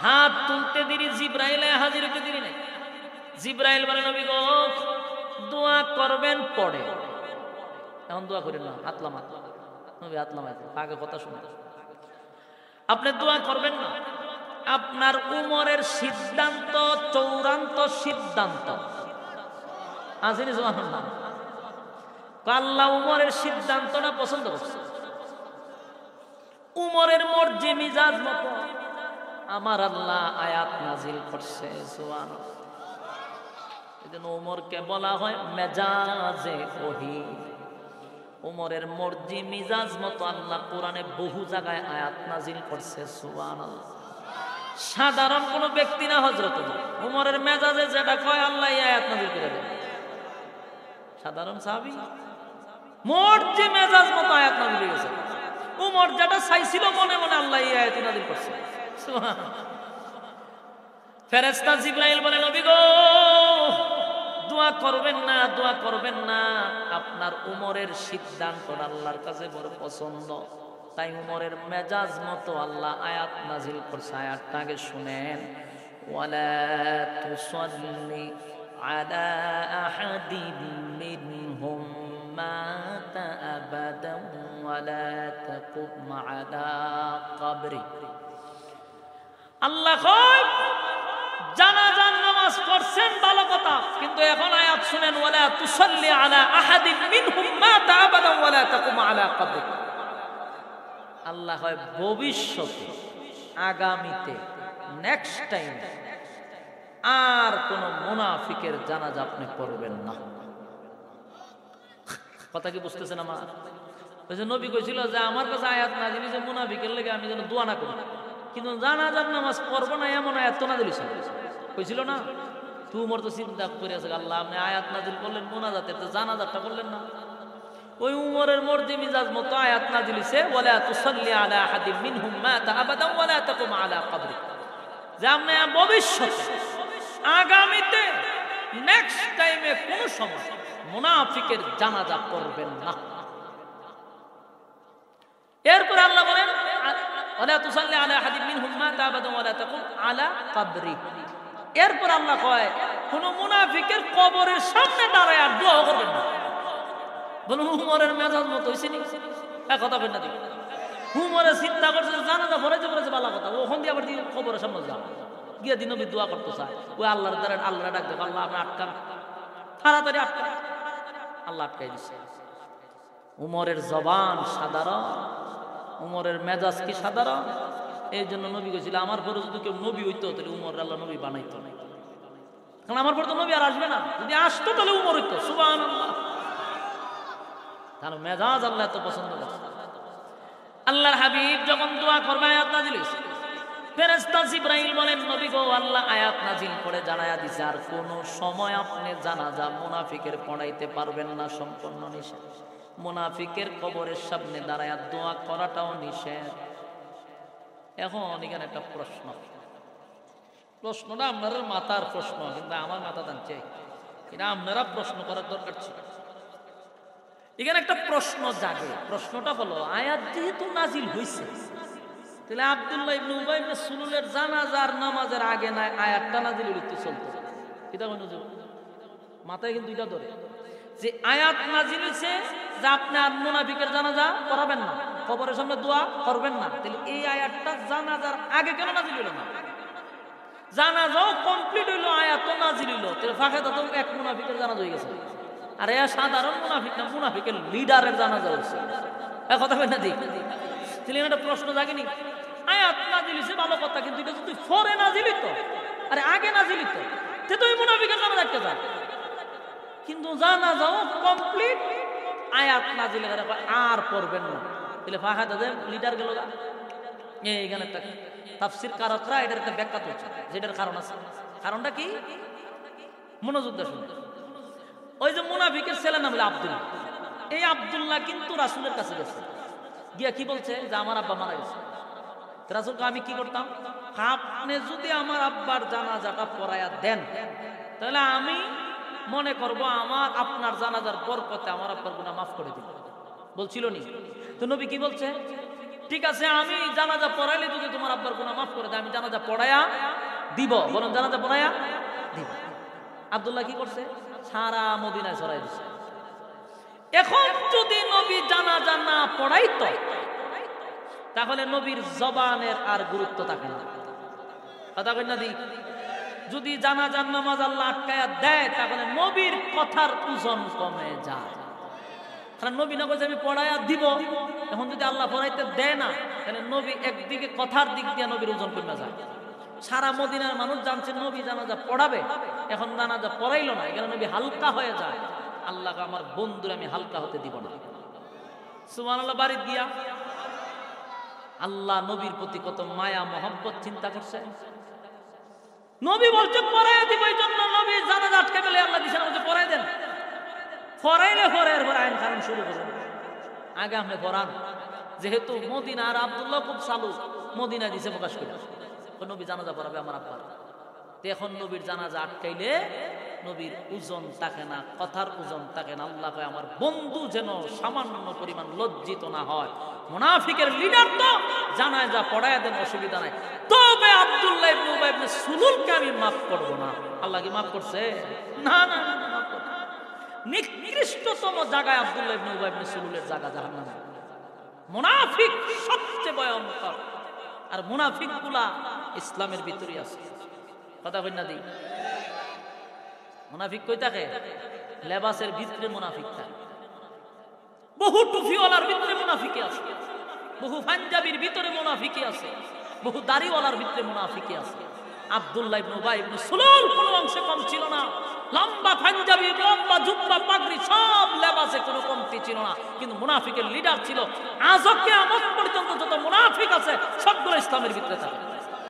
হাত তুলতে দেরি, জিবরাইল হাজির হতে দেরি নাই। জিবরাইল বলে, নবী গো দোয়া করবেন পড়ে, এখন দোয়া করেন না, হাতলাম হাত। নবী হাতলাম হাত, আগে কথা শুনে, আপনি দোয়া করবেন না, আপনার উমরের সিদ্ধান্ত চূড়ান্ত সিদ্ধান্ত। আসেনি সুবহানাল্লাহ। আল্লাহ উমরের সিদ্ধান্তটা পছন্দ করছে। উমরের মর্জি মিজাজ মতো আমার আল্লাহ আয়াত নাজিল করছে। সুবহানাল্লাহ। এজন্য উমরকে বলা হয় মেজাজে ওহী। উমরের মর্জি মিজাজ মতো আল্লাহ কোরআনে বহু জায়গায় আয়াত নাজিল করছে। সুবহানাল্লাহ। সাধারণ কোন ব্যক্তি না হযরত উমরের মেজাজে যেটা কয় আল্লাহ এই আয়াত নাজিল করে দেন। সাধারণ সাহাবী মর্জি মেজাজ মতো আয়াত নাজিল হয়েছে। উমর যেটা চাইছিল মনে মনে আল্লাহ এই আয়াত নাজিল করছে। সুবহানাল্লাহ। ফেরেশতা জিবরাইল বলে নবী গো দোয়া করবেন না, দোয়া করবেন না, আপনার উমরের সিদ্ধান্ত আল্লাহর কাছে বড় পছন্দ, তাই উমরের মেজাজ মতো আল্লাহ আয়াত নাজিল করছে। আয়াতটা আগে শুনেন। ওয়ালা তুসাল্লি আলা আহাদিন মিনহুম মাতা আবাদান ওয়ালা তাকুম আলা কবরি। আল্লাহ কয় জানাজার নামাজ পড়ছেন ভালো কথা, কিন্তু এখন আয়াত শুনেন ওয়ালা তুসাল্লি আলা আহাদিন মিনহুম মাতা আবাদান ওয়ালা তাকুম আলা কবরি। আল্লাহ হয় ভবিষ্যতে, আগামীতে, নেক্সট টাইম আর কোন মুনাফিকের জানাজা আপনি পড়বেন না। কথা কি বুঝতেছেন আমার? ওই যে নবী কইছিল যে আমার কাছে আয়াত নাজিল হইছে মুনাফিকের লাগি আমি যেন দোয়া না করি, কিন্তু জানাজার নামাজ পড়ব না এমন আয়াত তো নাজিল হইছে কইছিল না। তুই উমর তো চিন্তা করে আছে আল্লাহ আপনি আয়াত নাজিল করলেন মুনাজাতের, তো জানাজারটা করলেন না। ওই উমরের মর্জি মিজাজ মতো আয়াত নাজিল হইছে ওয়ালা তুসাল্লি আলা আহাদিন মিনহুম মাতা আবাদান ওয়ালা তাকুম আলা কবরি। যে আপনি ভবিষ্যতে, আগামীতে, নেক্সট টাইমে কোন সময় মুনাফিকের জানাজা পড়বেন না। এরপর আল্লাহ বলেন ওয়ালা তুসাল্লি আলা আহাদিন মিনহুম মাতা আবাদান ওয়ালা তাকুম আলা কবরি। এরপর আল্লাহ কয় কোন মুনাফিকের কবরের সামনে দাঁড়ায় আর দোয়া করবেন না। বলুন উমরের মেজাজ মতো হইছে নি? এক কথা বলেন না দেখি। উমরে চিন্তা করছে জানাজা পড়াইতে পড়াইতে ভালো কথা, ওখান দিয়ে আবার কবরের সামনে যাও গিয়ে দিন নবী দোয়া করতে চায়। ওই আল্লাহর দ্বারা আল্লাহ ডাক দেখো আল্লাহ আপনি আটকান, তাড়াতাড়ি আটকান। আল্লাহ আটকাই দিচ্ছে। উমরের জবান সাধারণ, উমরের মেজাজ কি সাধারণ। এই জন্য নবী কইছিল আমার পরে যদি কেউ নবী হইতো তাহলে উমর আল্লাহ নবী বানাইতো না, কারণ আমার পরে তো নবী আর আসবে না। যদি আসতো তাহলে উমর হইতো। সুবহানাল্লাহ। কারণ মেজাজ আল্লাহ এত পছন্দ করে। আল্লাহর হাবিব যখন দোয়া করবে আয়াত নাজিল হইছে। ফেরেশতা জিবরাইল বলেন নবী গো আল্লাহ আয়াত নাজিল করে জানায়া দিছে আর কোন সময় আপনি জানাজা মুনাফিকের পড়াইতে পারবেন না, সম্পূর্ণ নিষেধ। মুনাফিকের কবরের সামনে দাঁড়ায়া দোয়া করাটাও নিষেধ। এখন এখানে একটা প্রশ্নটা আপনাদের মাথার প্রশ্ন, কিন্তু আমার মাথা টানছে এটা আপনারা প্রশ্ন করার দরকার ছিল। এখানে একটা প্রশ্ন জাগে। প্রশ্নটা হলো আয়াত যেহেতু নাজিল হইছে তাহলে আব্দুল্লাহ ইবনে উবাই ইবনে সুলুলের জানাজার নামাজের আগে না আয়াতটা নাজিল হইতে চলতো। এটা কোন মাথায় কিন্তু এটা ধরে যে আয়াত নাজিল হইছে যে আপনি আর মুনাফিকের জানাজা পড়াবেন না, কবরের সামনে দোয়া করবেন না। তাহলে এই আয়াতটা জানাজার আগে কেন নাজিল হলো না? জানাজাও কমপ্লিট হইলো, আয়াতও নাজিল হইলো, তাহলে ফাঁকে তো এক মুনাফিকের জানাজা হয়ে গেছে। আর এ সাধারণ মুনাফিক না, মুনাফিকের লিডারের জানাজা হচ্ছে। এক কথা বলেন না দিক। তাহলে একটা প্রশ্ন জাগেনি আয়াত নাজিল হইছে ভালো কথা, কিন্তু এটা যদি পরে নাজিল হইতো আরে আগে নাজিল হইতো তে তো এই মুনাফিকের জানাজা একটা যায়। কিন্তু জানাজাও কমপ্লিট, আয়াত নাজিল আর পড়বেন না, তাহলে ফাঁকা তাদের লিডার গেল না। এইখানে একটা তাফসীর কারকরা এটার একটা ব্যাখ্যা করছে, যেটার কারণ আছে। কারণটা কি? মনোযোগ দিয়ে শুনুন। ওই যে মুনাফিকের ছেলে নাম হলো আব্দুল্লাহ, এই আব্দুল্লাহ কিন্তু রাসূলের কাছে গেছে, গিয়া কি বলছে যে আমার আব্বা মারা গেছে। রাসূলকে আমি কি করতাম, আপনি যদি আমার আব্বার জানাজাটা পড়ায়া দেন তাহলে আমি মনে করব আমার আপনার জানাজার বরকতে আমার আব্বার গুনাহ মাফ করে দিন, বলছিল নি? তো নবী কি বলছে, ঠিক আছে আমি জানাজা পড়াইলে যদি তোমার আব্বার গুনাহ মাফ করে দেয় আমি জানাজা পড়ায়া দিব। বলুন জানাজা পড়ায়া দিব। আব্দুল্লাহ কি করছে, সারা মদিনায় ছড়াই দিছে। এখন যদি নবী জানাজা না পড়াইতো তাহলে নবীর জবানের আর গুরুত্ব থাকে না। কথা কই না দি? যদি জানাজার নামাজ আল্লাহ আটকায়া দেয় তাহলে নবীর কথার ওজন কমে যায়। কারণ নবী না বলছে আমি পড়াইয়া দিব, এখন যদি আল্লাহ পড়াইতে দেয় না তাহলে নবী একদিকে কথার দিক দিয়ে নবীর ওজন কমে যায়। সারা মদিনার মানুষ জানছে নবী জানাজা পড়াবে, এখন জানাজা পড়াইলো না, এখানে নবী হালকা হয়ে যায়। আল্লাহকে আমার বন্ধুর আমি হালকা হতে দিব না। সুবহানাল্লাহ। বাড়ি দিয়া আল্লাহ নবীর প্রতি কত মায়া মহব্বত চিন্তা করছে। নবী বলছে পড়াইয়া দিব, এই জন্য নবী জানাজা আটকে গেলে আল্লাহ দিশা বলছে পড়াই দেন। পড়াইলে পরে এরপর আইন কারণ শুরু করুন, আগে আপনি পড়ান। যেহেতু মদিনা আর আব্দুল্লাহ খুব চালু, মদিনা দিছে প্রকাশ করে নবী জানাজা পড়াবে আমার আব্বার। এখন নবীর জানাজা আটকাইলে নবীর ওজন থাকে না, কথার ওজন থাকে না। আল্লাহ কয় আমার বন্ধু যেন সামান্য পরিমাণ লজ্জিত না হয়। মুনাফিকের লিডার তো জানাজা পড়ায় দেন, অসুবিধা নাই, তবে আব্দুল্লাহ ইবনে উবাই ইবনে সুলুলকে আমি মাফ করব না। আল্লাহ কি মাফ করছে? না না না, মাফ করবে না। নিকৃষ্টতম জায়গায় আব্দুল্লাহ ইবনে উবাই ইবনে সুলুলের জায়গা জাহান্নামে। মুনাফিক সবচেয়ে ভয়ঙ্কর, আর মুনাফিকগুলা ইসলামের ভিতরে আছে। কথা কই না দি? মুনাফিক কই থাকে? লেবাসের ভিতরে মুনাফিক থাকে, বহু টুপিওয়ালার ভিতরে মুনাফিকি আছে, বহু পাঞ্জাবির ভিতরে মুনাফিকি আছে, বহু দাড়িওয়ালার ভিতরে মুনাফিকি আছে। আব্দুল্লাহ ইবনে উবাই ইবনে সুলুল কোনো অংশে কম ছিল না। লম্বা পাঞ্জাবি, লম্বা জুব্বা, পাগড়ি, সব লেবাসে কোনো কমতি ছিল না, কিন্তু মুনাফিকের লিডার ছিল। আজ কিয়ামত পর্যন্ত যত মুনাফিক আছে সবগুলো ইসলামের ভিতরে থাকে।